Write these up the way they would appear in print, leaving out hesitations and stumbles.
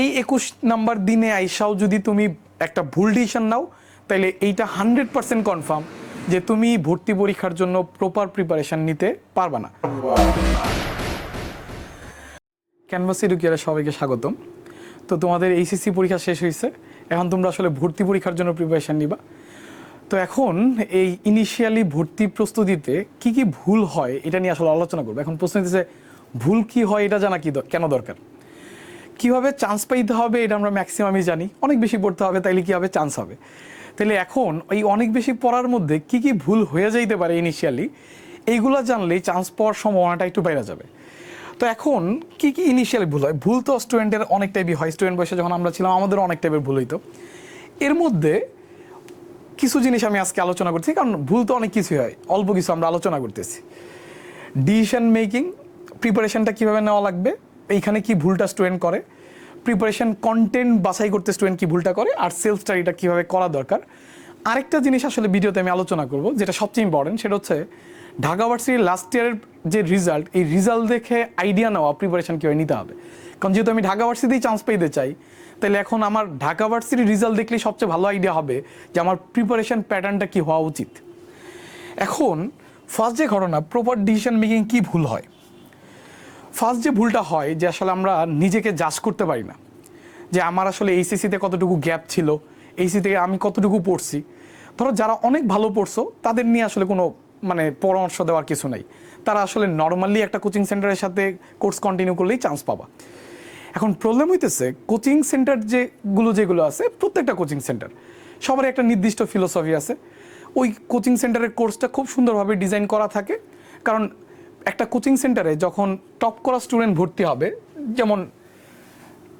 এই 21 নাম্বার দিনে আইসাও যদি তুমি একটা ভুল ডিসিশন নাও, তাহলে এইটা 100% কনফার্ম যে তুমি ভর্তি পরীক্ষার জন্য প্রপার প্রিপারেশন নিতে পারবা না। ক্যানভাস এডুকেয়ারে সবাইকে স্বাগতম। তো তোমাদের এইচএসসি পরীক্ষা শেষ হয়েছে, এখন তোমরা আসলে ভর্তি পরীক্ষার জন্য প্রিপারেশন নিবা। তো এখন এই ইনিশিয়ালি ভর্তি প্রস্তুতিতে কি কি ভুল হয় এটা নিয়ে আসলে আলোচনা করবো। এখন প্রশ্ন হচ্ছে ভুল কি হয় এটা জানা কেন দরকার, কীভাবে চান্স পাইতে হবে এটা আমরা ম্যাক্সিমামই জানি, অনেক বেশি পড়তে হবে তাইলে কীভাবে চান্স হবে। তাহলে এখন এই অনেক বেশি পড়ার মধ্যে কি কি ভুল হয়ে যাইতে পারে ইনিশিয়ালি, এইগুলো জানলেই চান্স পাওয়ার সম্ভাবনাটা একটু বেড়ে যাবে। তো এখন কি কি ইনিশিয়ালি ভুল হয়? ভুল তো স্টুডেন্টের অনেক টাইপই হয়, স্টুডেন্ট বয়সে যখন আমরা ছিলাম আমাদেরও অনেক টাইপের ভুল হইতো। এর মধ্যে কিছু জিনিস আমি আজকে আলোচনা করছি, কারণ ভুল তো অনেক কিছুই হয়, অল্প কিছু আমরা আলোচনা করতেছি। ডিসিশন মেকিং, প্রিপারেশনটা কীভাবে নেওয়া লাগবে, এইখানে কি ভুলটা স্টুডেন্ট করে, প্রিপারেশন কন্টেন্ট বাছাই করতে স্টুডেন্ট কি ভুলটা করে, আর সেলফ স্টাডিটা কীভাবে করা দরকার। আরেকটা জিনিস আসলে ভিডিওতে আমি আলোচনা করব যেটা সবচেয়ে ইম্পর্টেন্ট, সেটা হচ্ছে ঢাকা ভার্সিটির লাস্ট ইয়ারের যে রিজাল্ট, এই রিজাল্ট দেখে আইডিয়া নেওয়া প্রিপারেশন কীভাবে নিতে হবে। কারণ যেহেতু আমি ঢাকা ভার্সিটিতেই চান্স পেতে চাই, তাহলে এখন আমার ঢাকা ভার্সিটির রিজাল্ট দেখলেই সবচেয়ে ভালো আইডিয়া হবে যে আমার প্রিপারেশন প্যাটার্নটা কী হওয়া উচিত। এখন ফার্স্ট যে ঘটনা, প্রপার ডিসিশন মেকিং কী ভুল হয়। ফার্স্ট যে ভুলটা হয় যে আসলে আমরা নিজেকে জাজ করতে পারি না যে আমার আসলে এইচএসসিতে কতটুকু গ্যাপ ছিল, এইচএসসি থেকে আমি কতটুকু পড়ছি। ধরো যারা অনেক ভালো পড়ছো তাদের নিয়ে আসলে কোনো পরামর্শ দেওয়ার কিছু নাই, তারা আসলে নর্মালি একটা কোচিং সেন্টারের সাথে কোর্স কন্টিনিউ করলেই চান্স পাবা। এখন প্রবলেম হইতেছে কোচিং সেন্টার যেগুলো আছে, প্রত্যেকটা কোচিং সেন্টার সবার একটা নির্দিষ্ট ফিলোসফি আছে। ওই কোচিং সেন্টারের কোর্সটা খুব সুন্দরভাবে ডিজাইন করা থাকে, কারণ একটা কোচিং সেন্টারে যখন টপ করা স্টুডেন্ট ভর্তি হবে, যেমন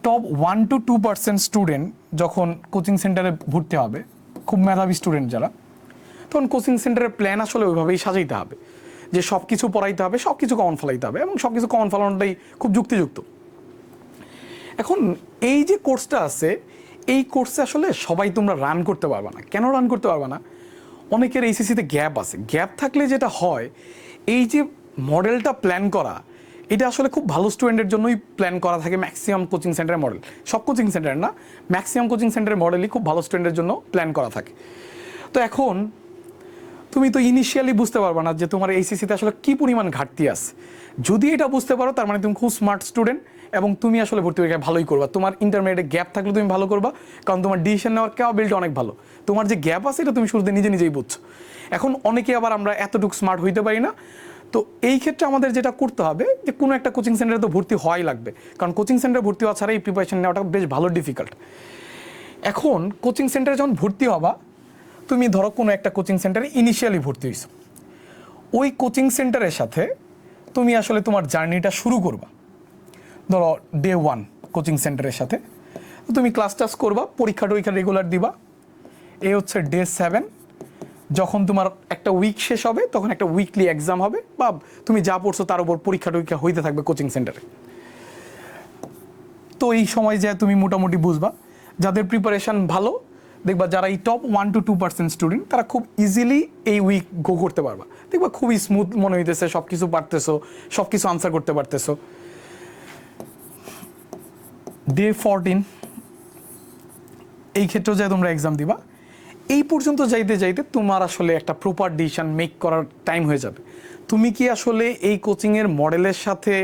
টপ 1 to 2% স্টুডেন্ট যখন কোচিং সেন্টারে ভর্তি হবে, খুব মেধাবী স্টুডেন্ট যারা, তখন কোচিং সেন্টারের প্ল্যান আসলে ওইভাবেই সাজাইতে হবে যে সব কিছু পড়াইতে হবে, সব কিছু কমন ফলাইতে হবে, এবং সব কিছু কমন ফলানোটাই খুব যুক্তিযুক্ত। এখন এই যে কোর্সটা আছে, এই কোর্সে আসলে সবাই তোমরা রান করতে পারবে না। কেন রান করতে পারবে না? অনেকের এইচএসসিতে গ্যাপ আছে। গ্যাপ থাকলে যেটা হয়, এই যে মডেলটা প্ল্যান করা, এটা আসলে খুব ভালো স্টুডেন্টের জন্যই প্ল্যান করা থাকে। ম্যাক্সিমাম কোচিং সেন্টারের মডেল, সব কোচিং সেন্টার না, ম্যাক্সিমাম কোচিং সেন্টারের মডেলই খুব ভালো স্টুডেন্টের জন্য প্ল্যান করা থাকে। তো এখন তুমি তো ইনিশিয়ালি বুঝতে পারবে না যে তোমার এইচএসসিতে আসলে কী পরিমাণ ঘাটতি আছে। যদি এটা বুঝতে পারো, তার মানে তুমি খুব স্মার্ট স্টুডেন্ট এবং তুমি আসলে ভর্তি পরীক্ষায় ভালোই করবা। তোমার ইন্টারমিডিয়েটে গ্যাপ থাকলে তুমি ভালো করবা, কারণ তোমার ডিসিশন নেওয়ার ক্যাপাবিলিটি অনেক ভালো। তোমার যে গ্যাপ আছে এটা তুমি শুরুতে নিজেই বুঝছো। এখন অনেকে আবার আমরা এতটুকু স্মার্ট হইতে পারি না। তো এই ক্ষেত্রে আমাদের যেটা করতে হবে যে কোনো একটা কোচিং সেন্টারে তো ভর্তি হওয়াই লাগবে, কারণ কোচিং সেন্টারে ভর্তি হওয়া ছাড়া এই প্রিপারেশন নেওয়াটা বেশ ভালো ডিফিকাল্ট। এখন কোচিং সেন্টারে যখন ভর্তি হবা, তুমি ধরো কোনো একটা কোচিং সেন্টারে ইনিশিয়ালি ভর্তি হয়েছো, ওই কোচিং সেন্টারের সাথে তুমি আসলে তোমার জার্নিটা শুরু করবা। ধরো ডে 1 কোচিং সেন্টারের সাথে তুমি ক্লাস টাস করবা, পরীক্ষা টরীক্ষা রেগুলার দিবা। এই হচ্ছে ডে 7, যখন তোমার একটা উইক শেষ হবে তখন একটা উইকলি এক্সাম হবে, বা তুমি যা পড়ছো তার উপর পরীক্ষা টরীক্ষা হইতে থাকবে কোচিং সেন্টারে। তো এই সময় যে তুমি মোটামুটি বুঝবা, যাদের প্রিপারেশান ভালো দেখবা, যারা এই টপ 1 to 2% স্টুডেন্ট, তারা খুব ইজিলি এই উইক গো করতে পারবা। দেখবা খুবই স্মুথ মনে হইতেছে, সব কিছু পারতেছো, সব কিছু আনসার করতে পারতেছো। ডে 14 এই ক্ষেত্রেও যে তোমরা এক্সাম দিবা, এই পর্যন্ত যাইতে যাইতে তোমার আসলে একটা প্রপার ডিসিশন মেক করার টাইম হয়ে যাবে। তুমি কি আসলে এই কোচিংয়ের মডেলের সাথে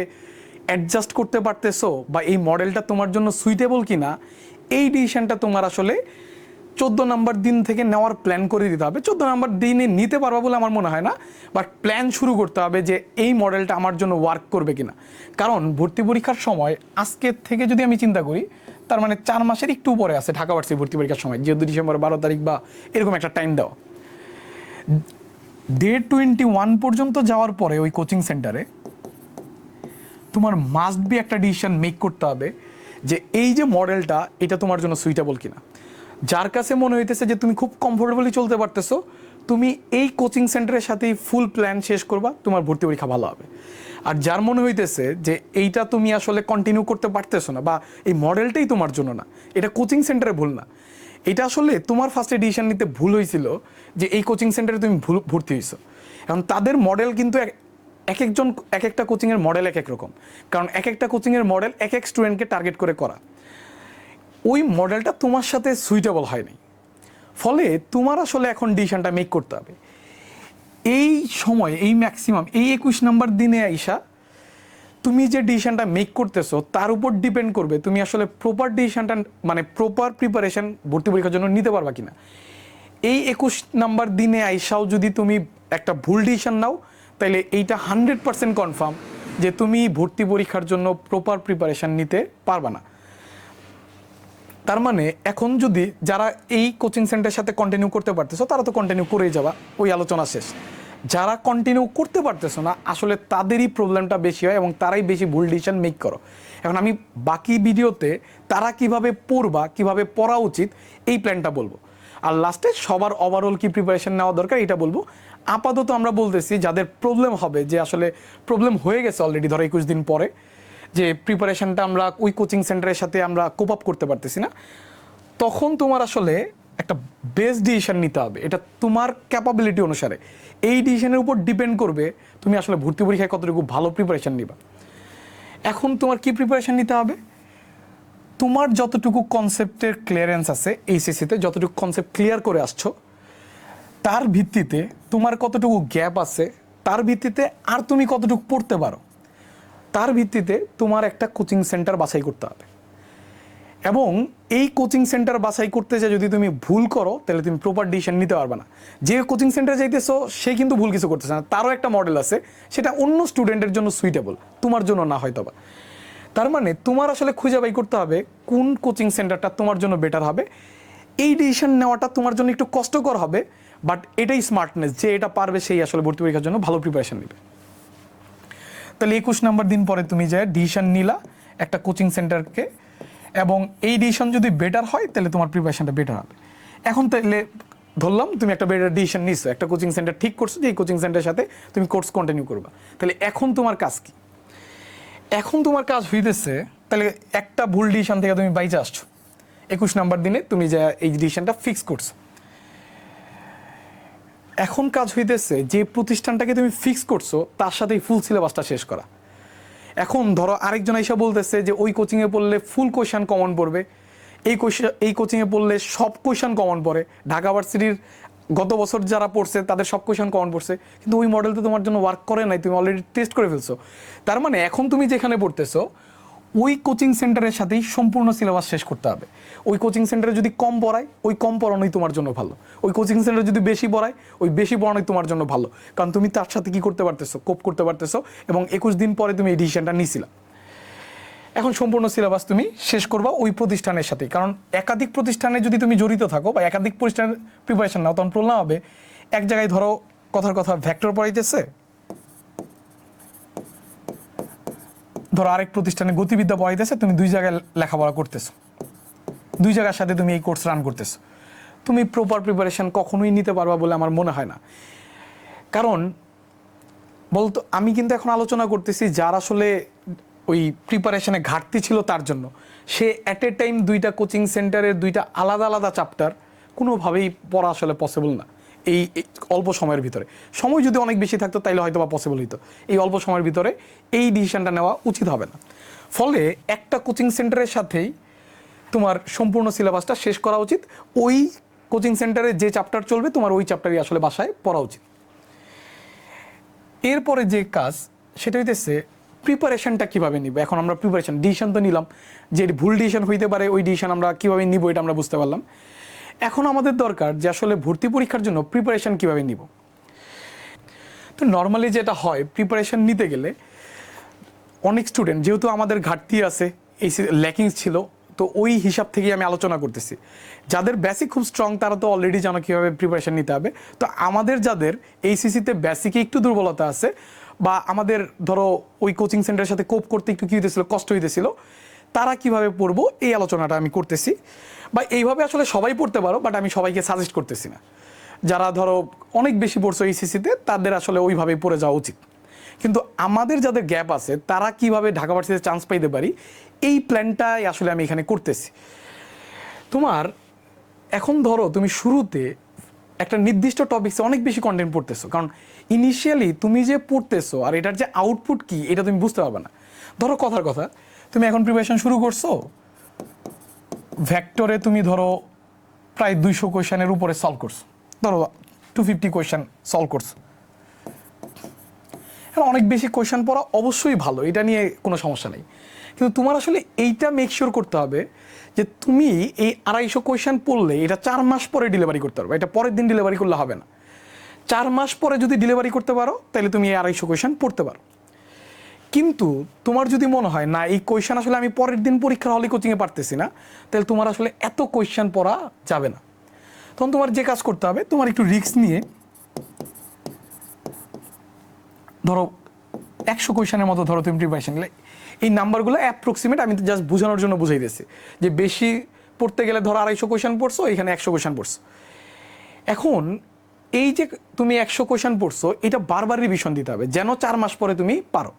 অ্যাডজাস্ট করতে পারতেছো, বা এই মডেলটা তোমার জন্য সুইটেবল কি না, এই ডিসিশনটা তোমার আসলে 14 নম্বর দিন থেকে নেওয়ার প্ল্যান করে দিতে হবে। 14 নম্বর দিনে নিতে পারবা বলে আমার মনে হয় না, বাট প্ল্যান শুরু করতে হবে যে এই মডেলটা আমার জন্য ওয়ার্ক করবে কিনা। কারণ ভর্তি পরীক্ষার সময় আজকের থেকে যদি আমি চিন্তা করি, তার মানে 4 মাসের একটু পরে আছে ঢাকা ভার্সিটি ভর্তি পরীক্ষার সময়, যেহেতু ডিসেম্বর 12 তারিখ বা এরকম একটা টাইম দেওয়া। ডে 21 পর্যন্ত যাওয়ার পরে ওই কোচিং সেন্টারে তোমার মাস্ট বি একটা ডিসিশন মেক করতে হবে যে এই যে মডেলটা, এটা তোমার জন্য সুইটেবল কিনা। যার কাছে মনে হইতেছে যে তুমি খুব কমফোর্টেবলি চলতে পারতেছো, তুমি এই কোচিং সেন্টারের সাথেই ফুল প্ল্যান শেষ করবা, তোমার ভর্তি পরীক্ষা ভালো হবে। আর যার মনে হইতেছে যে এইটা তুমি আসলে কন্টিনিউ করতে পারতেছো না, বা এই মডেলটাই তোমার জন্য না, এটা কোচিং সেন্টারে ভুল না, এটা আসলে তোমার ফার্স্টে ডিসিশন নিতে ভুল হয়েছিল যে এই কোচিং সেন্টারে তুমি ভর্তি হয়েছো। এখন তাদের মডেল কিন্তু একজন এক একটা কোচিংয়ের মডেল এক এক রকম, কারণ এক একটা কোচিংয়ের মডেল এক এক স্টুডেন্টকে টার্গেট করে করা। ওই মডেলটা তোমার সাথে সুইটেবল হয়নি, ফলে তোমার আসলে এখন ডিসিশনটা মেক করতে হবে। এই সময় এই ম্যাক্সিমাম এই 21 নম্বর দিনে আইসা তুমি যে ডিসিশনটা মেক করতেছো তার উপর ডিপেন্ড করবে তুমি আসলে প্রপার ডিসিশনটা মানে প্রপার প্রিপারেশন ভর্তি পরীক্ষার জন্য নিতে পারবা কিনা। এই 21 নাম্বার দিনে আইসাও যদি তুমি একটা ভুল ডিসিশন নাও, তাহলে এইটা 100% কনফার্ম যে তুমি ভর্তি পরীক্ষার জন্য প্রপার প্রিপারেশন নিতে পারবা না। তার মানে এখন যদি যারা এই কোচিং সেন্টারের সাথে কন্টিনিউ করতে পারতেছো তারা তো কন্টিনিউ করেই যাবা, ওই আলোচনা শেষ। যারা কন্টিনিউ করতে পারতেছো না আসলে তাদেরই প্রবলেমটা বেশি হয় এবং তারাই বেশি ভুল ডিসিশন মেক করো। এখন আমি বাকি ভিডিওতে তারা কিভাবে পড়বা, কিভাবে পড়া উচিত এই প্ল্যানটা বলবো, আর লাস্টে সবার ওভারঅল কি প্রিপারেশন নেওয়া দরকার এটা বলবো। আপাতত আমরা বলতেছি যাদের প্রবলেম হবে, যে আসলে প্রবলেম হয়ে গেছে অলরেডি ধরো 21 দিন পরে, যে প্রিপারেশনটা আমরা ওই কোচিং সেন্টারের সাথে আমরা কোপ আপ করতে পারতেছি না, তখন তোমার আসলে একটা বেস্ট ডিসিশন নিতে হবে। এটা তোমার ক্যাপাবিলিটি অনুসারে এই ডিসিশনের উপর ডিপেন্ড করবে তুমি আসলে ভর্তি পরীক্ষায় কতটুকু ভালো প্রিপারেশন নিবা। এখন তোমার কি প্রিপারেশন নিতে হবে, তোমার যতটুকু কনসেপ্টের ক্লিয়ারেন্স আছে এইচএসসিতে, যতটুকু কনসেপ্ট ক্লিয়ার করে আসছো তার ভিত্তিতে তোমার কতটুকু গ্যাপ আছে, তার ভিত্তিতে আর তুমি কতটুকু পড়তে পারো, তার ভিত্তিতে তোমার একটা কোচিং সেন্টার বাছাই করতে হবে। এবং এই কোচিং সেন্টার বাছাই করতে যে যদি তুমি ভুল করো তাহলে তুমি প্রপার ডিসিশন নিতে পারবে না। যে কোচিং সেন্টারে যাইতেছো সে কিন্তু ভুল কিছু করতেছে না, তারও একটা মডেল আছে, সেটা অন্য স্টুডেন্টের জন্য সুইটেবল, তোমার জন্য না হয়তো বা। তার মানে তোমার আসলে খুঁজে বাই করতে হবে কোন কোচিং সেন্টারটা তোমার জন্য বেটার হবে। এই ডিসিশন নেওয়াটা তোমার জন্য একটু কষ্টকর হবে, বাট এটাই স্মার্টনেস, যে এটা পারবে সেই আসলে ভর্তি পরীক্ষার জন্য ভালো প্রিপারেশন নেবে। তাহলে 21 নম্বর দিন পরে তুমি যে ডিসিশন নিলা একটা কোচিং সেন্টারকে, এবং এই ডিসিশন যদি বেটার হয় তাহলে তোমার প্রিপারেশনটা বেটার হবে। এখন তাহলে ধরলাম তুমি একটা বেটার ডিসিশন নিছো, একটা কোচিং সেন্টার ঠিক করছো যে এই কোচিং সেন্টারের সাথে তুমি কোর্স কন্টিনিউ করবা, তাহলে এখন তোমার কাজ কি? এখন তোমার কাজ হইতেছে, তাহলে একটা ভুল ডিসিশন থেকে তুমি বাইচে আসছো, 21 নম্বর দিনে তুমি যে এই ডিসিশনটা ফিক্স করছো। এখন কাজ হইতেছে যে প্রতিষ্ঠানটাকে তুমি ফিক্স করছো তার সাথে ফুল সিলেবাসটা শেষ করা। এখন ধরো আরেকজন এসে বলতেছে যে ওই কোচিংয়ে পড়লে ফুল কোয়েশ্চেন কমন পড়বে, এই কোচিংয়ে পড়লে সব কোয়েশ্চেন কমন পড়ে, ঢাকা ভার্সিটির গত বছর যারা পড়ছে তাদের সব কোয়েশ্চেন কমন পড়ছে, কিন্তু ওই মডেল তো তোমার জন্য ওয়ার্ক করে নাই, তুমি অলরেডি টেস্ট করে ফেলছো। তার মানে এখন তুমি যেখানে পড়তেছো ওই কোচিং সেন্টারের সাথেই সম্পূর্ণ সিলেবাস শেষ করতে হবে। ওই কোচিং সেন্টারে যদি কম পড়ায় ওই কম পড়ানোই তোমার জন্য ভালো, ওই কোচিং সেন্টারে যদি বেশি পড়ায় ওই বেশি পড়ানোই তোমার জন্য ভালো, কারণ তুমি তার সাথে কি করতে পারতেছো, কোপ করতে পারতেছো, এবং 21 দিন পরে তুমি এই ডিসিশনটা নিয়েছিলা। এখন সম্পূর্ণ সিলেবাস তুমি শেষ করবা ওই প্রতিষ্ঠানের সাথে, কারণ একাধিক প্রতিষ্ঠানে যদি তুমি জড়িত থাকো বা একাধিক প্রতিষ্ঠানের প্রিপারেশন নাও তখন প্রবলেম হবে। এক জায়গায় ধরো কথার কথা ভেক্টর পড়াইতেছে, ধরো আরেক প্রতিষ্ঠানে গতিবিদ্যা পড়াইতেছে, তুমি দুই জায়গায় লেখাপড়া করতেছো, দুই জায়গার সাথে তুমি এই কোর্স রান করতেছো, তুমি প্রপার প্রিপারেশন কখনোই নিতে পারবা বলে আমার মনে হয় না। কারণ বলতো আমি কিন্তু এখন আলোচনা করতেছি যার আসলে ওই প্রিপারেশনে ঘাটতি ছিল তার জন্য, সে অ্যাট এ টাইম দুইটা কোচিং সেন্টারের দুইটা আলাদা আলাদা চ্যাপ্টার কোনোভাবেই পড়া আসলে পসিবল না এই অল্প সময়ের ভিতরে। সময় যদি অনেক বেশি থাকতো তাইলে হয়তো বা পসিবল হইতো, এই অল্প সময়ের ভিতরে এই ডিসিশনটা নেওয়া উচিত হবে না। ফলে একটা কোচিং সেন্টারের সাথেই তোমার সম্পূর্ণ সিলেবাসটা শেষ করা উচিত, ওই কোচিং সেন্টারে যে চ্যাপ্টার চলবে তোমার ওই চ্যাপ্টারই আসলে বাসায় পড়া উচিত। এরপরে যে কাজ সেটা হইতেছে প্রিপারেশনটা কীভাবে নিব। এখন আমরা প্রিপারেশন ডিসিশন তো নিলাম, যে ভুল ডিসিশন হইতে পারে ওই ডিসিশন আমরা কীভাবে নিব এটা আমরা বুঝতে পারলাম। এখন আমাদের দরকার যে আসলে ভর্তি পরীক্ষার জন্য প্রিপারেশন কীভাবে নিব। তো নর্মালি যেটা হয় প্রিপারেশন নিতে গেলে অনেক স্টুডেন্ট, যেহেতু আমাদের ঘাটতি আছে, এই ল্যাকিংস ছিল, তো ওই হিসাব থেকেই আমি আলোচনা করতেছি। যাদের বেসিক খুব স্ট্রং তারা তো অলরেডি জানো কীভাবে প্রিপারেশন নিতে হবে। তো আমাদের যাদের এইচএসসিতে বেসিকে একটু দুর্বলতা আছে, বা আমাদের ধরো ওই কোচিং সেন্টারের সাথে কোপ করতে একটু কী হইতেছিল, কষ্ট হইতেছিল, তারা কিভাবে পড়বো এই আলোচনাটা আমি করতেছি। বা এইভাবে আসলে সবাই পড়তে পারো, বাট আমি সবাইকে সাজেস্ট করতেছি না। যারা ধরো অনেক বেশি পড়ছো এইচএসসিতে তাদের আসলে ওইভাবেই পড়ে যাওয়া উচিত। কিন্তু আমাদের যাদের গ্যাপ আছে তারা কিভাবে ঢাকা ভার্সিটিতে চান্স পাইতে পারি এই প্ল্যানটাই আসলে আমি এখানে করতেছি। তোমার এখন ধরো তুমি শুরুতে একটা নির্দিষ্ট টপিক্সে অনেক বেশি কন্টেন্ট পড়তেছো, কারণ ইনিশিয়ালি তুমি যে পড়তেছো আর এটার যে আউটপুট কি এটা তুমি বুঝতে পারবে না। ধরো কথার কথা তুমি এখন প্রিপারেশন শুরু করছো, ভেক্টরে তুমি ধরো প্রায় 200 কোয়েশনের উপরে সলভ করছো, ধরো 250 কোয়েশন সলভ করছো। অনেক বেশি কোয়েশন পড়া অবশ্যই ভালো, এটা নিয়ে কোনো সমস্যা নেই, কিন্তু তোমার আসলে এইটা মেক শিওর করতে হবে যে তুমি এই 250 কোয়েশন পড়লে এটা 4 মাস পরে ডেলিভারি করতে পারবে, এটা পরের দিন ডেলিভারি করলে হবে না। 4 মাস পরে যদি ডেলিভারি করতে পারো তাহলে তুমি এই 250 কোয়েশন পড়তে পারো। কিন্তু তোমার যদি মনে হয় না এই কোয়েশন আসলে আমি পরের দিন পরীক্ষার হলে কোচিংয়ে পারতেছি না, তাহলে তোমার আসলে এত কোয়েশন পড়া যাবে না। তখন তোমার যে কাজ করতে হবে, তোমার একটু রিস্ক নিয়ে ধরো 100 কোয়েশনের মতো ধরো তুমি প্রিপারেশন নিলে, এই নাম্বারগুলো অ্যাপ্রক্সিমেট আমি জাস্ট বোঝানোর জন্য বুঝাই দিয়েছি যে বেশি পড়তে গেলে ধরো 250 কোয়েশন পড়ছো, এখানে 100 কোয়েশন পড়ছো। এখন এই যে তুমি 100 কোয়েশন পড়ছো, এটা বারবার রিভিশন দিতে হবে যেন 4 মাস পরে তুমি পারো।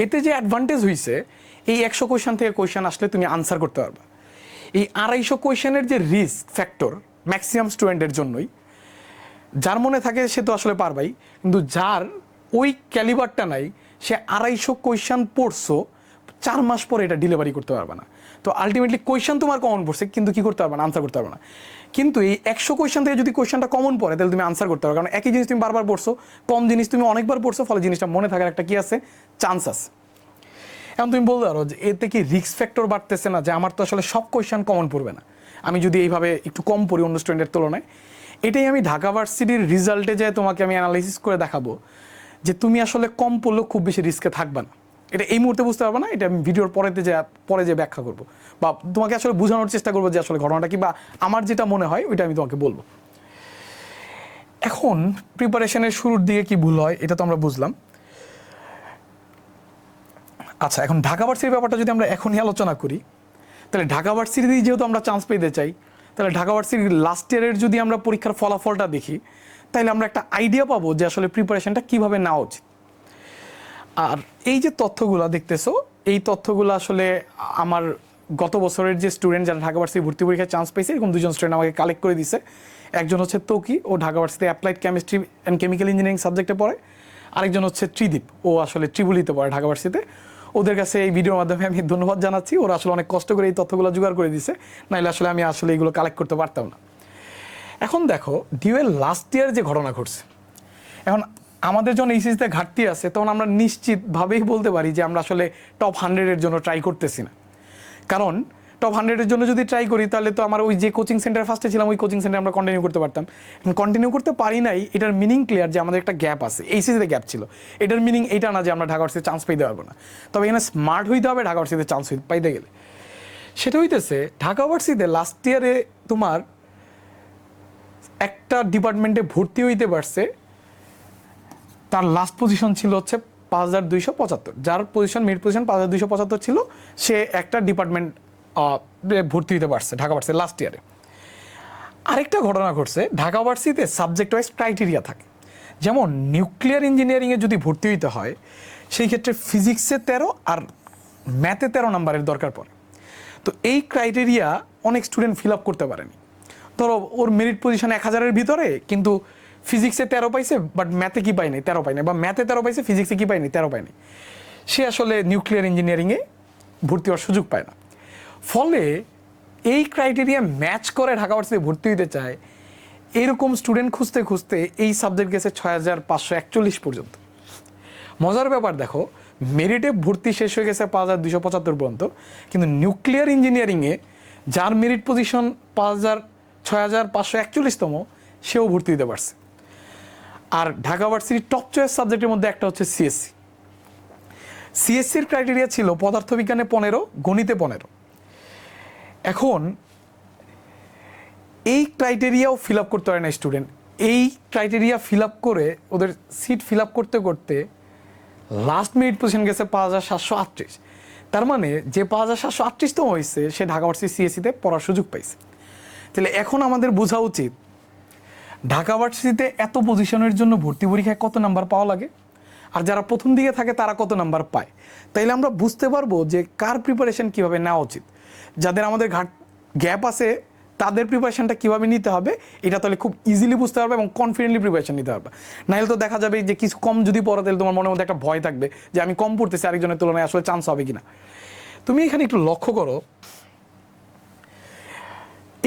এতে যে অ্যাডভান্টেজ হয়েছে, এই 100 কোয়েশন থেকে কোয়েশন আসলে তুমি আনসার করতে পারবে। এই 250 কোয়েশনের যে রিস্ক ফ্যাক্টর ম্যাক্সিমাম স্টুডেন্টের জন্যই, যার মনে থাকে সে তো আসলে পারবাই, কিন্তু যার ওই ক্যালিবারটা নাই, সে 250 কোয়েশন পড়ছো, 4 মাস পরে এটা ডেলিভারি করতে পারবে না। তো আলটিমেটলি কোয়েশন তোমার কমন পড়ছে, কিন্তু কি করতে পারবে না, আনসার করতে পারবে না। কিন্তু এই 100 কোয়েশন থেকে যদি কোয়েশনটা কমন পড়ে, তাহলে তুমি আনসার করতে পারবে, কারণ একই জিনিস তুমি বারবার পড়ছো, কম জিনিস তুমি অনেকবার পড়ছো, ফলে জিনিসটা মনে থাকার একটা কি আছে, চান্স আছে। এখন তুমি বলতে পারো যে এতে কি রিস্ক ফ্যাক্টর বাড়তেছে না, যে আমার তো আসলে সব কোয়েশন কমন পড়বে না আমি যদি এইভাবে একটু কম পড়ি অন্য স্টুডেন্টের তুলনায়। এটাই আমি ঢাকা ভার্সিটির রিজাল্টে যে তোমাকে আমি অ্যানালাইসিস করে দেখাবো যে তুমি আসলে কম পড়লেও খুব বেশি রিস্কে থাকবে না। এটা এই মুহূর্তে বুঝতে পারবে না, এটা আমি ভিডিওর পরে যে ব্যাখ্যা করবো বা তোমাকে আসলে বোঝানোর চেষ্টা করবো যে আসলে ঘটনাটা কি, বা আমার যেটা মনে হয় ওইটা আমি তোমাকে বলবো। এখন প্রিপারেশনের শুরুর দিকে কি ভুল হয় এটা তো আমরা বুঝলাম। আচ্ছা, এখন ঢাকা ভার্সিটির ব্যাপারটা যদি আমরা এখনই আলোচনা করি, তাহলে ঢাকা ভার্সিটিতেই যেহেতু আমরা চান্স পেতে চাই, তাহলে ঢাকা ভার্সিটির লাস্ট ইয়ারের যদি আমরা পরীক্ষার ফলাফলটা দেখি, তাহলে আমরা একটা আইডিয়া পাবো যে আসলে প্রিপারেশনটা কীভাবে নেওয়া উচিত। আর এই যে তথ্যগুলো দেখতেছো, এই তথ্যগুলো আসলে আমার গত বছরের যে স্টুডেন্ট যারা ঢাকা ভার্সিটি ভর্তি পরীক্ষায় চান্স পেয়েছে, এরকম দুজন স্টুডেন্ট আমাকে কালেক্ট করে দিছে। একজন হচ্ছে তৌকি, ও Dhaka varsity applied chemistry and chemical engineering সাবজেক্টে পড়ে। আরেকজন হচ্ছে ত্রিদীপ, ও আসলে ত্রিবুলিতে পড়ে ঢাকা ভার্সিটিতে। ওদের কাছে এই ভিডিওর মাধ্যমে আমি ধন্যবাদ জানাচ্ছি, ওরা আসলে অনেক কষ্ট করে এই তথ্যগুলো জোগাড় করে দিছে, নাহলে আসলে আমি আসলে এগুলো কালেক্ট করতে পারতাম না। এখন দেখো ডিউয়ের লাস্ট ইয়ার যে ঘটনা ঘটছে, এখন আমাদের যখন এইচএসিতে ঘাটতি আছে, তখন আমরা নিশ্চিতভাবেই বলতে পারি যে আমরা আসলে টপ 100-এর জন্য ট্রাই করতেছি না। কারণ টপ 100-এর জন্য যদি ট্রাই করি, তাহলে তো আমার ওই যে কোচিং সেন্টার ফার্স্টে ছিলাম, ওই কোচিং সেন্টারে আমরা কন্টিনিউ করতে পারতাম। কন্টিনিউ করতে পারি নাই, এটার মিনিং ক্লিয়ার যে আমাদের একটা গ্যাপ আছে, এইচএসিতে গ্যাপ ছিল। এটার মিনিং এইটা না যে আমরা ঢাকা ভার্সিটিতে চান্স পাইতে পারবো না। তবে এখানে স্মার্ট হইতে হবে ঢাকা ভার্সিটিতে চান্স পাইতে গেলে। সেটা হইতেছে ঢাকা ভার্সিটিতে লাস্ট ইয়ারে তোমার একটা ডিপার্টমেন্টে ভর্তি হইতে পারছে, তার লাস্ট পজিশন ছিল হচ্ছে 5275, যার পজিশন মেরিট পজিশন 5275 ছিল, সে একটা ডিপার্টমেন্ট ভর্তি হতে পারছে ঢাকা ভার্সিটি লাস্ট ইয়ারে। আরেকটা ঘটনা ঘটছে, ঢাকা ভার্সিটিতে সাবজেক্ট ওয়াইজ ক্রাইটেরিয়া থাকে। যেমন নিউক্লিয়ার ইঞ্জিনিয়ারিংয়ে যদি ভর্তি হইতে হয়, সেই ক্ষেত্রে ফিজিক্সে 13 আর ম্যাথে 13 নাম্বারের দরকার পড়ে। তো এই ক্রাইটেরিয়া অনেক স্টুডেন্ট ফিল আপ করতে পারেনি। ধরো ওর মেরিট পজিশন 1000-এর ভিতরে, কিন্তু ফিজিক্সে 13 পাইছে, বাট ম্যাথে কি পায়নি, 13 পায়নি, বা ম্যাথে 13 পাইছে, ফিজিক্সে কি পায়নি, 13 পায়নি। সে আসলে নিউক্লিয়ার ইঞ্জিনিয়ারিংয়ে ভর্তি হওয়ার সুযোগ পায় না। ফলে এই ক্রাইটেরিয়া ম্যাচ করে ঢাকা ভার্সিটিতে ভর্তি হতে চায়, এরকম স্টুডেন্ট খুঁজতে খুঁজতে এই সাবজেক্ট গেছে 6541 পর্যন্ত। মজার ব্যাপার দেখো, মেরিটে ভর্তি শেষ হয়ে গেছে 5275 পর্যন্ত, কিন্তু নিউক্লিয়ার ইঞ্জিনিয়ারিংয়ে যার মেরিট পজিশন 6541তম, সেও ভর্তি দিতে পারছে। আর ঢাকা ভার্সিটির টপ চয়েস সাবজেক্টের মধ্যে একটা হচ্ছে সিএসসি। সিএসসির ক্রাইটেরিয়া ছিল পদার্থবিজ্ঞানে 15, গণিতে 15। এখন এই ক্রাইটেরিয়াও ফিল আপ করতে পারে না স্টুডেন্ট। এই ক্রাইটেরিয়া ফিল আপ করে ওদের সিট ফিল আপ করতে করতে লাস্ট মেরিট পজিশন গেছে 5738। তার মানে যে 5738তম হয়েছে, সে ঢাকা ভার্সিটি সিএসসিতে পড়ার সুযোগ পাইছে। তাহলে এখন আমাদের বোঝা উচিত ঢাকা ভার্সিটিতে এত পজিশনের জন্য ভর্তি পরীক্ষায় কত নাম্বার পাওয়া লাগে, আর যারা প্রথম দিকে থাকে তারা কত নাম্বার পায়। তাইলে আমরা বুঝতে পারবো যে কার প্রিপারেশন কীভাবে নেওয়া উচিত। যাদের আমাদের গ্যাপ আছে, তাদের প্রিপারেশনটা কীভাবে নিতে হবে, এটা তাহলে খুব ইজিলি বুঝতে পারবে এবং কনফিডেন্টলি প্রিপারেশন নিতে পারবে। নাহলে তো দেখা যাবে যে কিছু কম যদি পড়ো, তাহলে তোমার মনের মধ্যে একটা ভয় থাকবে যে আমি কম পড়তেছি, আরেকজনের তুলনায় আসলে চান্স হবে কিনা। তুমি এখানে একটু লক্ষ্য করো,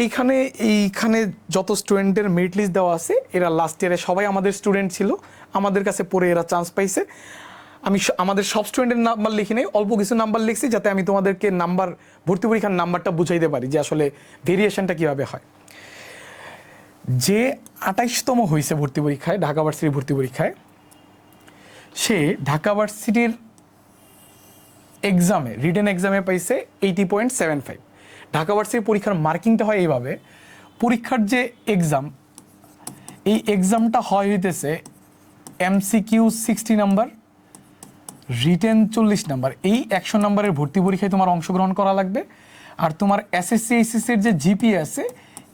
এইখানে যত স্টুডেন্টের মেরিট লিস্ট দেওয়া আছে এরা লাস্ট ইয়ারে সবাই আমাদের স্টুডেন্ট ছিল, আমাদের কাছে পড়ে এরা চান্স পাইছে। আমি আমাদের সব স্টুডেন্টের নাম্বার লিখি নাই, অল্প কিছু নাম্বার লিখছি যাতে আমি তোমাদেরকে ভর্তি পরীক্ষার নাম্বারটা বুঝাইতে পারি যে আসলে ভেরিয়েশনটা কীভাবে হয়। যে 28তম হয়েছে ভর্তি পরীক্ষায়, ঢাকা ভার্সিটির ভর্তি পরীক্ষায়, সে ঢাকা ভার্সিটির রিটেন এক্সামে পাইছে 80.75। ঢাকা ভার্সিটির পরীক্ষার মার্কিংটা হয় এইভাবে, পরীক্ষার যে এক্সাম, এই এক্সামটা হইতেছে MCQ 60 নাম্বার, রিটেন 40 নাম্বার। এই 100 নাম্বারের ভর্তি পরীক্ষায় তোমার অংশগ্রহণ করা লাগবে। আর তোমার SSC HSC-র যে জিপিএ আছে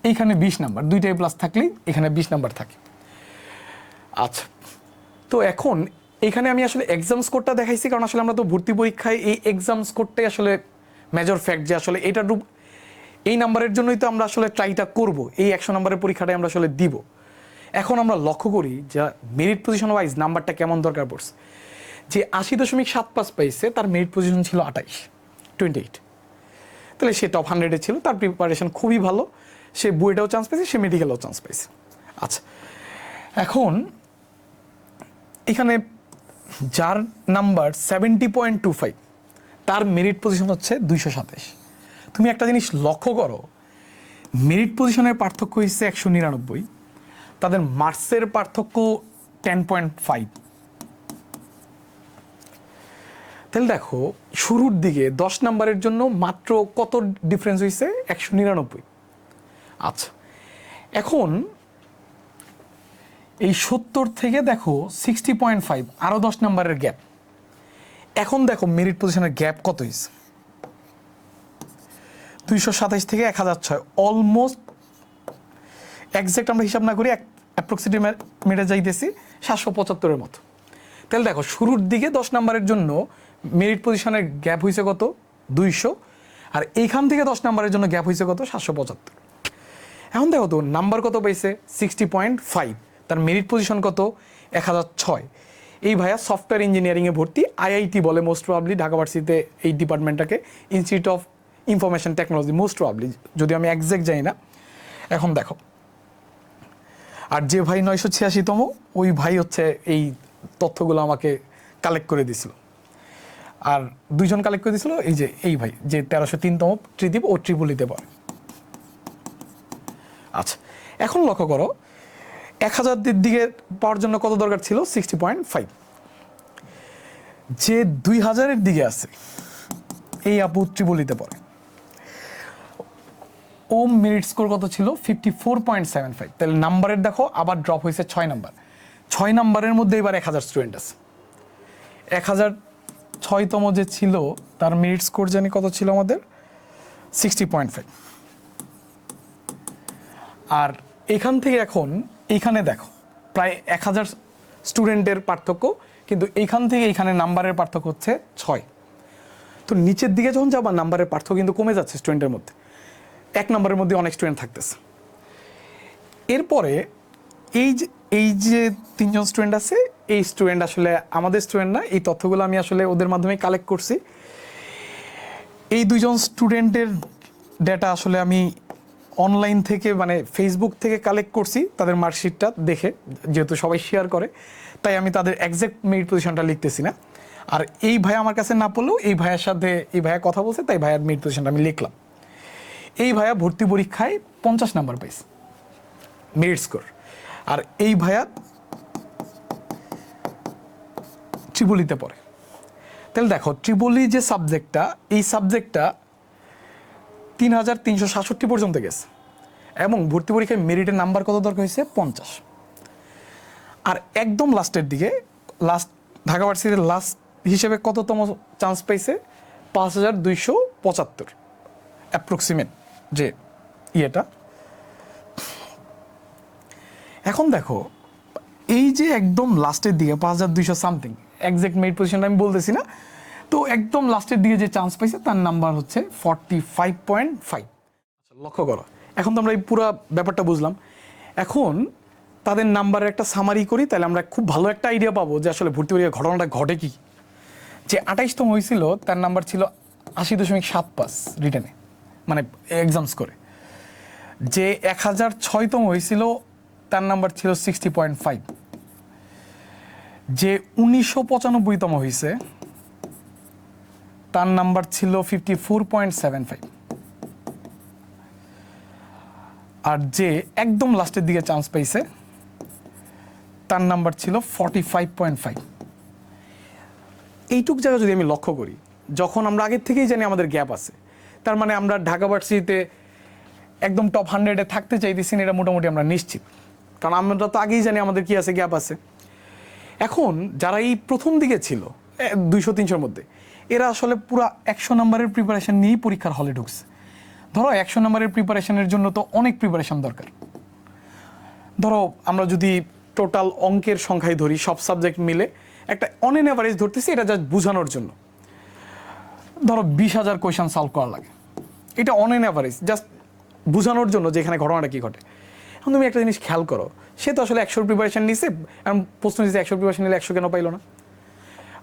এইখানে 20 নাম্বার, দুইটাই প্লাস থাকলেই এখানে 20 নাম্বার থাকে। আচ্ছা, তো এখন এখানে আমি আসলে এক্সাম স্কোরটা দেখাইছি কারণ আসলে আমরা তো ভর্তি পরীক্ষায় এই এক্সাম স্কোরটাই আসলে মেজর ফ্যাক্ট, যে আসলে এই নাম্বারের জন্যই তো আমরা আসলে ট্রাইটা করব, এই 100 নাম্বারের পরীক্ষাটাই আমরা আসলে দিব। এখন আমরা লক্ষ্য করি যে মেরিট পজিশন ওয়াইজ নাম্বারটা কেমন দরকার পড়ছে। যে 80.75 পাইছে তার মেরিট পজিশন ছিল 28, তাহলে সে টপ 100-এ ছিল, তার প্রিপারেশন খুবই ভালো, সে বুয়েটাও চান্স পাইছে, সে মেডিকেলও চান্স পাইছে। আচ্ছা, এখন এখানে যার নাম্বার 70.25 তার মেরিট পজিশন হচ্ছে 227। তুমি একটা জিনিস লক্ষ্য করো, মেরিট পজিশনের পার্থক্য হচ্ছে 199, তাদের মার্কসের পার্থক্য 10.5। তাহলে দেখো শুরুর দিকে 10 নাম্বারের জন্য মাত্র কত ডিফারেন্স হয়েছে, 199। আচ্ছা, এখন এই 70 থেকে দেখো 60.5, আরও 10 নাম্বারের গ্যাপ। এখন দেখো মেরিট পজিশনের গ্যাপ কত হয়েছে, 227 থেকে 1006, অলমোস্ট একজ্যাক্ট আমরা হিসাব না করি অ্যাপ্রক্সিমেটে যাইতেছি 775-এর মতো। তাহলে দেখো শুরুর দিকে 10 নাম্বারের জন্য মেরিট পজিশনের গ্যাপ হয়েছে কত, 200, আর এইখান থেকে 10 নাম্বারের জন্য গ্যাপ হয়েছে কত, 775। এখন দেখো তো নাম্বার কত পাইছে, 60.5, তার মেরিট পজিশন কত, 1006। এই ভাইয়া সফটওয়্যার ইঞ্জিনিয়ারিংয়ে ভর্তি, আইআইটি বলে মোস্ট প্রবাবলি ঢাকা ভার্সিটিতে এই ডিপার্টমেন্টটাকে, institute of information technology most probably, যদি আমি একজ্যাক্ট জানি না। এখন দেখো, আর যে ভাই 986তম, ওই ভাই হচ্ছে এই তথ্যগুলো আমাকে কালেক্ট করে দিছিল, আর দুইজন কালেক্ট করে দিছিল, এই ভাই যে 1303তম ত্রিদীপ, ও ত্রিপুলিতে পড়ে। আচ্ছা, এখন লক্ষ্য করো 1000-এর দিকে পাওয়ার জন্য কত দরকার ছিল, 60.5। যে 2000-এর দিকে আছে এই আপু ত্রিপুলিতে পড়ে, ও মেরিট স্কোর কত ছিল, 54.75। তাহলে নাম্বারের দেখো আবার ড্রপ হয়েছে 6 নাম্বার। 6 নাম্বারের মধ্যে এবার 1000 স্টুডেন্ট আছে। 1006তম যে ছিল তার মেরিট স্কোর জানি কত ছিল আমাদের, 60.5। আর এখান থেকে এখন এইখানে দেখো প্রায় 1000 স্টুডেন্টের পার্থক্য, কিন্তু এইখান থেকে এইখানে নাম্বারের পার্থক্য হচ্ছে 6। তো নিচের দিকে যখন যাবা নাম্বারের পার্থক্য কিন্তু কমে যাচ্ছে স্টুডেন্টের মধ্যে, 1 নাম্বারের মধ্যে অনেক স্টুডেন্ট থাকতেছে। এরপরে এই যে 3জন স্টুডেন্ট আছে, এই স্টুডেন্ট আসলে আমাদের স্টুডেন্ট না, এই তথ্যগুলো আমি আসলে ওদের মাধ্যমে কালেক্ট করছি। এই 2জন স্টুডেন্টের ডেটা আসলে আমি অনলাইন থেকে মানে ফেসবুক থেকে কালেক্ট করছি, তাদের মার্কশিটটা দেখে, যেহেতু সবাই শেয়ার করে তাই আমি তাদের এক্সাক্ট মেরিট পজিশনটা লিখতেছি না। আর এই ভাই আমার কাছে না পড়লেও এই ভাইয়ের সাথে এই ভাইয়া কথা বলছে, তাই ভাইয়ার মেরিট পজিশনটা আমি লিখলাম। এই ভাইয়া ভর্তি পরীক্ষায় 50 নাম্বার পাইছে মেরিট স্কোর, আর এই ভাইয়া ত্রিপলিতে পড়ে। তাহলে দেখো ত্রিপলি যে সাবজেক্টটা, এই সাবজেক্টটা 3367 পর্যন্ত গেছে, এবং ভর্তি পরীক্ষায় মেরিটের নাম্বার কত দরকার হয়েছে, 50। আর একদম লাস্টের দিকে ঢাকা ভার্সিটির লাস্ট হিসেবে কততম চান্স পাইছে, 5275 অ্যাপ্রক্সিমেট যে ইয়েটা। এখন দেখো এই যে একদম লাস্টের দিকে 5200 সামথিং, এক্সাক্ট মেরিট পজিশনটা আমি বলতেছি না, তো একদম লাস্টের দিকে যে চান্স পাইছে তার নাম্বার হচ্ছে 45.5। লক্ষ্য করো, এখন তো আমরা এই পুরো ব্যাপারটা বুঝলাম। এখন তাদের নাম্বারের একটা সামারি করি, তাহলে আমরা খুব ভালো একটা আইডিয়া পাবো যে আসলে ভর্তি পরীক্ষার ঘটনাটা ঘটে কি। যে 28তম হয়েছিল তার নাম্বার ছিল 80.75 রিটেনে, মানে এক্সামস করে। যে 1006তম হয়েছিল তার নাম্বার ছিল 60.5, যে 1995তম হয়েছে তার নাম্বার ছিল 54.75, আর যে একদম লাস্টের দিকে চান্স পাইছে তার নাম্বার ছিল 45.5। এইটুক জায়গা যদি আমি লক্ষ্য করি, যখন আমরা আগের থেকেই জানি আমাদের গ্যাপ আছে, তার মানে আমরা ঢাকা ভার্সিটিতে একদম টপ 100-এ থাকতে চাইতেছি না, এটা মোটামুটি আমরা নিশ্চিত, কারণ আমরা তো আগেই জানি আমাদের কি আছে, গ্যাপ আছে। এখন যারা এই প্রথম দিকে ছিল 200-300-র মধ্যে, এরা আসলে পুরো 100 নম্বরের প্রিপারেশন নিয়েই পরীক্ষার হলে ঢুকছে। ধরো 100 নম্বরের প্রিপারেশনের জন্য তো অনেক প্রিপারেশন দরকার। ধরো আমরা যদি টোটাল অঙ্কের সংখ্যায় ধরি, সব সাবজেক্ট মিলে একটা অন এন অ্যাভারেজ ধরতেছি, এটা জাস্ট বোঝানোর জন্য। ধরো 20,000 কোয়েশন সলভ করা লাগে, এটা অন এন অ্যাভারেজ জাস্ট বোঝানোর জন্য যে এখানে ঘটনাটা কী ঘটে। এখন তুমি একটা জিনিস খেয়াল করো, সে তো আসলে 100 প্রিপারেশন নিছে, প্রশ্ন দিচ্ছে 100 প্রিপারেশন নিলে 100 কেন পাইলো না?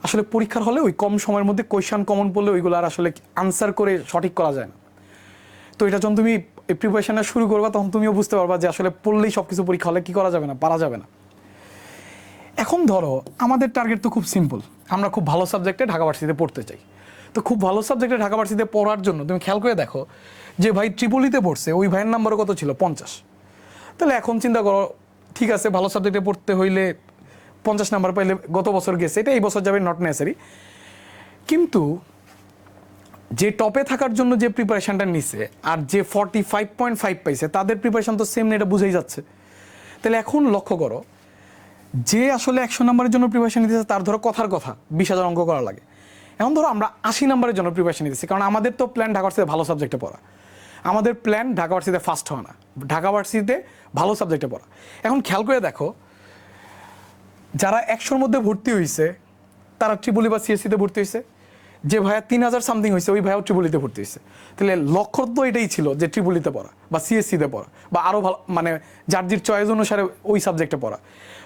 আসলে পরীক্ষার হলে ওই কম সময়ের মধ্যে কোয়েশন কমন পড়লে ওইগুলো আর আসলে আনসার করে সঠিক করা যায় না। তো এটা যখন তুমি এই প্রিপারেশনটা শুরু করবা, তখন তুমিও বুঝতে পারবা যে আসলে পড়লেই সব কিছু পরীক্ষা হলে কী করা যাবে না, পারা যাবে না। এখন ধরো আমাদের টার্গেট তো খুব সিম্পল, আমরা খুব ভালো সাবজেক্টে ঢাকা ভার্সিটিতে পড়তে চাই। তো খুব ভালো সাবজেক্টে ঢাকা ভার্সিটিতে পড়ার জন্য তুমি খেয়াল করে দেখো, যে ভাই ট্রিপলিতে পড়ছে ওই ভাইয়ের নাম্বারও কত ছিল, 50। তাহলে এখন চিন্তা করো, ঠিক আছে ভালো সাবজেক্টে পড়তে হইলে 50 নাম্বার পাইলে গত বছর গেছে, এটা এই বছর যাবে, নট নেসেসারি। কিন্তু যে টপে থাকার জন্য যে প্রিপারেশনটা নিছে আর যে 45.5 পাইছে, তাদের প্রিপারেশন তো সেম না, এটা বুঝেই যাচ্ছে। তাহলে এখন লক্ষ্য করো, যে আসলে 100 নম্বরের জন্য প্রিপারেশন নিতেছে, তার ধরো কথার কথা 20,000 অঙ্ক করা লাগে। এখন ধরো আমরা 80 নম্বরের জন্য প্রিপারেশন নিতেছি, কারণ আমাদের তো প্ল্যান ঢাকা ভার্সিটিতে ভালো সাবজেক্টে পড়া, আমাদের প্ল্যান ঢাকা ভার্সিটিতে ফার্স্ট হওয়া না, ঢাকা ভার্সিটিতে ভালো সাবজেক্টে পড়া। এখন খেয়াল করে দেখো, যারা 100-র মধ্যে ভর্তি হয়েছে তারা ট্রিপলি বা সিএসসিতে ভর্তি হয়েছে, যে ভাইয়া 3,000 সামথিং হয়েছে ওই ভাইয়াও ট্রিপলিতে ভর্তি হয়েছে। তাহলে লক্ষ্য তো এটাই ছিল যে ট্রিপলিতে পড়া বা সিএসসিতে পড়া, বা আরও ভালো, মানে যার যার চয়েস অনুসারে ওই সাবজেক্টে পড়া।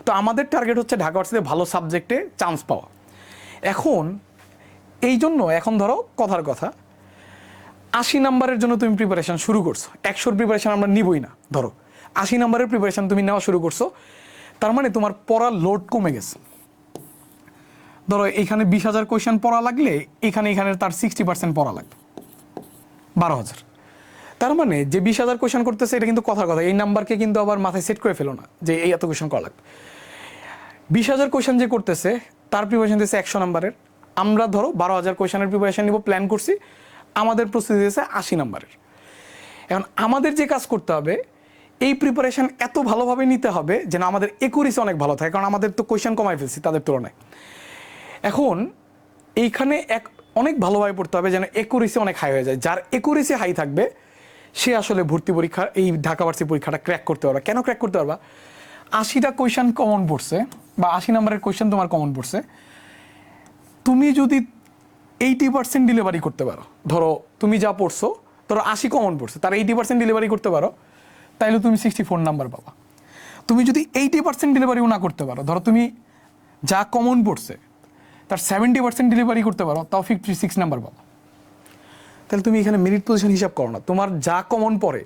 তো আমাদের টার্গেট হচ্ছে ঢাকা ভার্সিটিতে ভালো সাবজেক্টে চান্স পাওয়া। এখন এই জন্য এখন ধরো কথার কথা 80 নাম্বারের জন্য তুমি প্রিপারেশন শুরু করছো, 100-র প্রিপারেশন আমরা নিবই না, ধরো 80 নাম্বারের প্রিপারেশন তুমি নেওয়া শুরু করছো, তার মানে তোমার পড়ার লোড কমে গেছে। ধরো এইখানে 20,000 কোয়েশন পড়া লাগলে এখানে তার 60% পড়া লাগবে, 12,000। তার মানে যে 20,000 কোয়েশন করতেছে, এটা কিন্তু কথার কথা, এই নাম্বারকে কিন্তু আবার মাথায় সেট করে ফেলো না যে এই এত কোয়েশন করা লাগবে। 20,000 কোয়েশন যে করতেছে তার প্রিপারেশন দিয়েছে 100 নাম্বারের, আমরা ধরো 12,000 কোয়েশনের প্রিপারেশন নিব, প্ল্যান করছি, আমাদের প্রস্তুতি দিয়েছে 80 নাম্বারের। এখন আমাদের যে কাজ করতে হবে, এই প্রিপারেশন এত ভালোভাবে নিতে হবে যেন আমাদের একুরেসি অনেক ভালো থাকে, কারণ আমাদের তো কোয়েশন কমাই ফেলছি তাদের তুলনায়। এখন এইখানে অনেক ভালোভাবে পড়তে হবে যেন একুরেসি অনেক হাই হয়ে যায়। যার একুরেসি হাই থাকবে সে আসলে ভর্তি পরীক্ষা, এই ঢাকা ভার্সিটি পরীক্ষাটা ক্র্যাক করতে পারবা। কেন ক্র্যাক করতে পারবা? 80টা কোয়েশন কমন পড়ছে বা 80 নম্বরের কোয়েশন তোমার কমন পড়ছে, তুমি যদি 80% ডেলিভারি করতে পারো, ধরো তুমি যা পড়ছো, ধরো 80 কমন পড়ছে, তার 80% ডেলিভারি করতে পারো, তাইলে তুমি 64 নাম্বার পাবা। তুমি যদি 80% ডেলিভারিও না করতে পারো, ধরো তুমি যা কমন পড়ছে তার 70% ডেলিভারি করতে পারো, তাও 56 নাম্বার পাবো। তাহলে তুমি এখানে মেরিট পজিশন হিসাব করো না, তোমার যা কমন পড়ে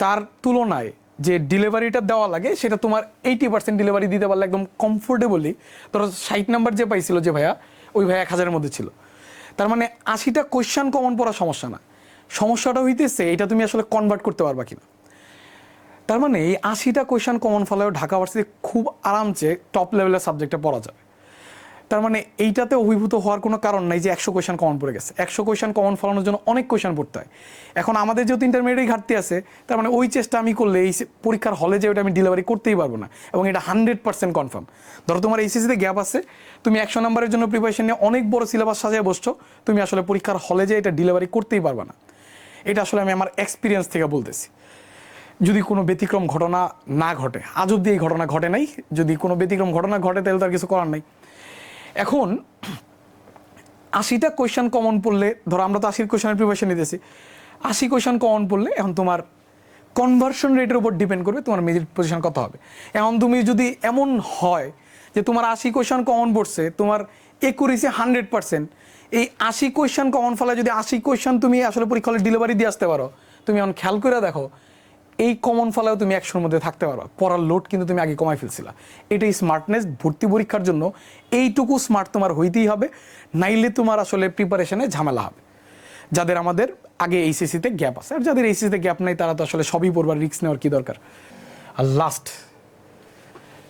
তার তুলনায় যে ডেলিভারিটা দেওয়া লাগে সেটা তোমার 80% ডেলিভারি দিতে পারলে একদম কমফোর্টেবলি, ধরো 60 নাম্বার যে পাইছিল যে ভাইয়া, ওই ভাইয়া 1000-এর মধ্যে ছিল। তার মানে 80টা কোয়েশ্চান কমন পড়া সমস্যা না, সমস্যাটা হইতেছে এটা তুমি আসলে কনভার্ট করতে পারবা কিনা। তার মানে এই 80টা কোয়েশ্চান কমন ফলেও ঢাকা ভার্সিটি খুব আরামসে টপ লেভেলের সাবজেক্টে পড়া যাবে। তার মানে এইটাতে অভিভূত হওয়ার কোনো কারণ নাই যে 100 কোয়েশ্চান কমন পড়ে গেছে। 100 কোয়েশ্চান কমন ফলানোর জন্য অনেক কোয়েশ্চান পড়তে হয়। এখন আমাদের যেহেতু ইন্টারমিডিয়েট ঘাটতি আছে, তার মানে ওই চেষ্টা আমি করলে এই পরীক্ষার হলে যে ওটা আমি ডেলিভারি করতেই পারবো না, এবং এটা 100% কনফার্ম। ধরো তোমার এইচএসসিতে গ্যাপ আছে, তুমি 100 নম্বরের জন্য প্রিপারেশন নিয়ে অনেক বড় সিলেবাস সাজিয়ে বসছো, তুমি আসলে পরীক্ষার হলে যে এটা ডেলিভারি করতেই পারবে না। এটা আসলে আমি আমার এক্সপিরিয়েন্স থেকে বলতেছি, যদি কোনো ব্যতিক্রম ঘটনা না ঘটে। আজ অব্দি এই ঘটনা ঘটে নাই, যদি কোনো ব্যতিক্রম ঘটনা ঘটে তাহলে তার কিছু করার নাই। এখন 80টা কোয়েশ্চান কমন পড়লে, ধরো আমরা তো 80 কোয়েশ্চানের প্রিপারেশন নিতেছি, 80 কোয়েশ্চান কমন পড়লে এখন তোমার কনভার্সন রেটের উপর ডিপেন্ড করবে তোমার মেরিট পজিশন কত হবে। এখন তুমি যদি এমন হয় যে তোমার 80 কোয়েশ্চান কমন পড়ছে, তোমার একুরেসি 100%, এই 80 কোয়েশ্চান কমন ফলে যদি 80 কোয়েশ্চান তুমি আসলে পরীক্ষা হলে ডেলিভারি দিয়ে আসতে পারো, তুমি এখন খেয়াল করে দেখো এই কমন ফলেও তুমি 100-র মধ্যে থাকতে পারো, পড়ার লোড কিন্তু তুমি আগে কমাই ফেলছিলা। এটাই স্মার্টনেস। ভর্তি পরীক্ষার জন্য এইটুকু স্মার্ট তোমার হইতেই হবে, নাইলে তোমার আসলে প্রিপারেশনে ঝামেলা হবে। যাদের আমাদের আগে এইচএসসিতে গ্যাপ আছে, আর যাদের এইচএসসিতে গ্যাপ নাই তারা তো আসলে সবই পড়বার, রিস্ক নেওয়ার কি দরকার। আর লাস্ট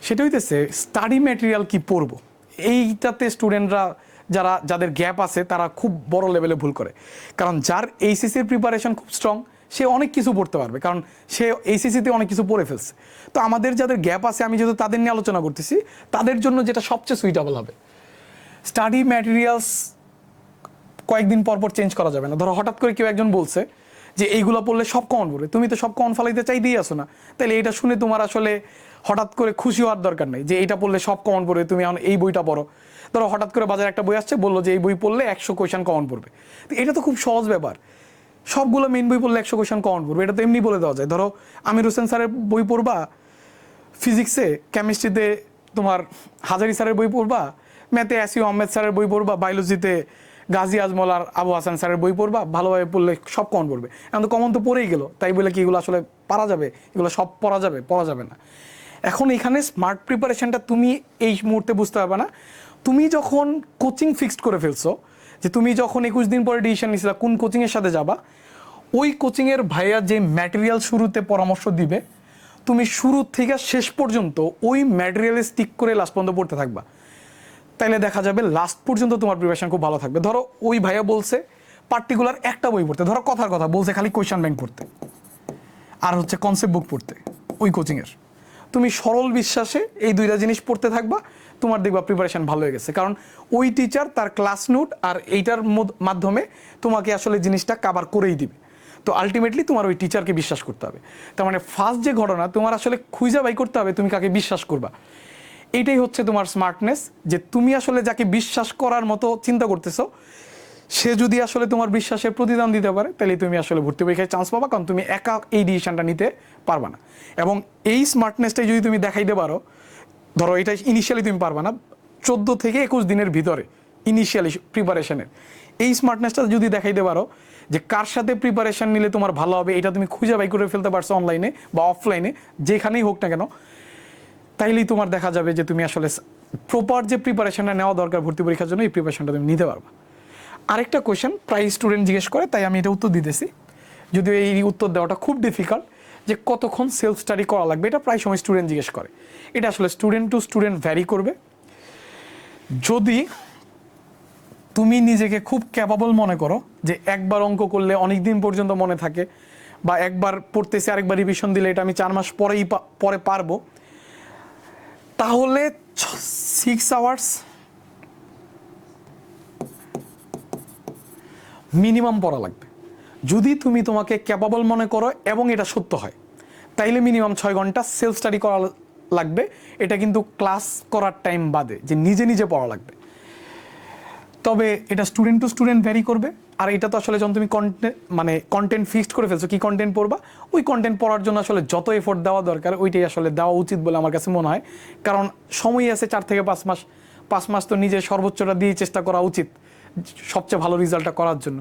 সেটা হইতেছে স্টাডি ম্যাটেরিয়াল কি পড়বো। এইটাতে স্টুডেন্টরা যাদের গ্যাপ আছে তারা খুব বড় লেভেলে ভুল করে। কারণ যার এইচএসসির প্রিপারেশন খুব স্ট্রং সে অনেক কিছু পড়তে পারবে, কারণ সে এইচএসসিতে অনেক কিছু পড়ে ফেলছে। তো আমাদের যাদের গ্যাপ আছে, আমি যেহেতু তাদের নিয়ে আলোচনা করতেছি, তাদের জন্য যেটা সবচেয়ে সুইটেবল হবে, স্টাডি ম্যাটেরিয়ালস কয়েকদিন পর পর চেঞ্জ করা যাবে না। ধরো হঠাৎ করে কেউ একজন বলছে যে এইগুলো পড়লে সব কমন পড়বে, তুমি তো সব কমন ফালাইতে চাইতেই আসো না, তাহলে এটা শুনে তোমার আসলে হঠাৎ করে খুশি হওয়ার দরকার নেই যে এইটা পড়লে সব কমন পড়বে, তুমি এখন এই বইটা পড়ো। ধরো হঠাৎ করে বাজারে একটা বই আসছে, বললো যে এই বই পড়লে 100 কোয়েশন কমন পড়বে, তো এটা তো খুব সহজ ব্যাপার। সবগুলো মেইন বই পড়লে 100 কোয়েশন কমন পড়বে, এটা তো এমনি বলে দেওয়া যায়। ধরো আমির হোসেন স্যারের বই পড়বা ফিজিক্সে, কেমিস্ট্রিতে তোমার হাজারি স্যারের বই পড়বা, ম্যাথে আসিও আহমেদ স্যারের বই পড়বা, বায়োলজিতে গাজী আজমল আর আবু হাসান স্যারের বই পড়বা, ভালোভাবে পড়লে সব কমন পড়বে। এখন তো কমন তো পড়েই গেল, তাই বলে কি এগুলো আসলে পারা যাবে? এগুলো সব পড়া যাবে? পড়া যাবে না। এখন এখানে স্মার্ট প্রিপারেশনটা তুমি এই মুহূর্তে বুঝতে পারবে না। তুমি যখন কোচিং ফিক্সড করে ফেলছো, যে তুমি যখন 21 দিন পরে ডিসিশন নিয়েছিলা কোন কোচিংয়ের সাথে যাবা, ওই কোচিংয়ের ভাইয়া যে ম্যাটেরিয়াল শুরুতে পরামর্শ দিবে, তুমি শুরু থেকে শেষ পর্যন্ত ওই ম্যাটেরিয়ালে স্টিক করে লাস্ট পর্যন্ত পড়তে থাকবা। তাইলে দেখা যাবে লাস্ট পর্যন্ত তোমার প্রিপারেশন খুব ভালো থাকবে। ধরো ওই ভাইয়া বলছে পার্টিকুলার একটা বই পড়তে, ধরো কথার কথা বলছে খালি কোয়েশ্চন ব্যাংক পড়তে আর হচ্ছে কনসেপ্ট বুক পড়তে ওই কোচিংয়ের, তুমি সরল বিশ্বাসে এই দুইটা জিনিস পড়তে থাকবা, তোমার দেখবা প্রিপারেশন ভালো হয়ে গেছে। কারণ ওই টিচার তার ক্লাস নোট আর এইটার মাধ্যমে তোমাকে আসলে জিনিসটা কাভার করেই দিবে। তো আলটিমেটলি তোমার ওই টিচারকে বিশ্বাস করতে হবে। তার মানে ফার্স্ট যে ঘটনা, তোমার আসলে খুঁজে বাই করতে হবে তুমি কাকে বিশ্বাস করবা। এইটাই হচ্ছে তোমার স্মার্টনেস, যে তুমি আসলে যাকে বিশ্বাস করার মতো চিন্তা করতেছো, সে যদি আসলে তোমার বিশ্বাসের প্রতিদান দিতে পারে, তাহলে তুমি আসলে ভর্তি পরীক্ষায় চান্স পাবা। কারণ তুমি একা এই ডিসিশনটা নিতে পারবা না। এবং এই স্মার্টনেসটাই যদি তুমি দেখাইতে পারো, ধরো এটা ইনিশিয়ালি তুমি পারবা না, 14 থেকে 21 দিনের ভিতরে ইনিশিয়ালি প্রিপারেশনের এই স্মার্টনেসটা যদি দেখাইতে পারো, যে কার সাথে প্রিপারেশন নিলে তোমার ভালো হবে, এটা তুমি খুঁজে বাই করে ফেলতে পারছো অনলাইনে বা অফলাইনে, যেখানেই হোক না কেন, তাইলেই তোমার দেখা যাবে যে তুমি আসলে প্রপার যে প্রিপারেশনটা নেওয়া দরকার ভর্তি পরীক্ষার জন্য, এই প্রিপারেশনটা তুমি নিতে পারবা। আরেকটা কোয়েশ্চেন প্রায় স্টুডেন্ট জিজ্ঞেস করে, তাই আমি এটা উত্তর দিতেছি, যদিও এই উত্তর দেওয়াটা খুব ডিফিকাল্ট, যে কতক্ষণ সেলফ স্টাডি করা লাগবে। এটা প্রায় সময় স্টুডেন্ট জিজ্ঞেস করে। এটা আসলে স্টুডেন্ট টু স্টুডেন্ট ভ্যারি করবে। যদি তুমি নিজেকে খুব ক্যাপাবল মনে করো, যে একবার অঙ্ক করলে অনেক দিন পর্যন্ত মনে থাকে, বা একবার পড়তেছি আরেকবার রিভিশন দিলে এটা আমি 4 মাস পরে পারবো, তাহলে 6 আওয়ার্স মিনিমাম পড়া লাগবে। যদি তুমি তোমাকে ক্যাপাবল মনে করো এবং এটা সত্য হয়, তাইলে মিনিমাম 6 ঘন্টা সেলফ স্টাডি করা লাগবে। এটা কিন্তু ক্লাস করার টাইম বাদে, যে নিজে নিজে পড়া লাগবে। তবে এটা স্টুডেন্ট টু স্টুডেন্ট ভ্যারি করবে। আর এটা তো আসলে যখন তুমি কন্টেন্ট ফিক্সড করে ফেলছো কি কন্টেন্ট পড়বা, ওই কন্টেন্ট পড়ার জন্য আসলে যত এফোর্ট দেওয়া দরকার ওইটাই আসলে দেওয়া উচিত বলে আমার কাছে মনে হয়। কারণ সময় আছে 4 থেকে 5 মাস, 5 মাস তো নিজের সর্বোচ্চটা দিয়ে চেষ্টা করা উচিত সবচেয়ে ভালো রেজাল্টটা করার জন্য।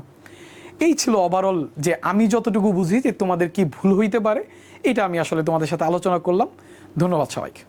এই ছিল ওভারঅল, যে আমি যতটুকু বুঝি যে তোমাদের কি ভুল হইতে পারে, এটা আমি আসলে তোমাদের সাথে আলোচনা করলাম। ধন্যবাদ সবাইকে।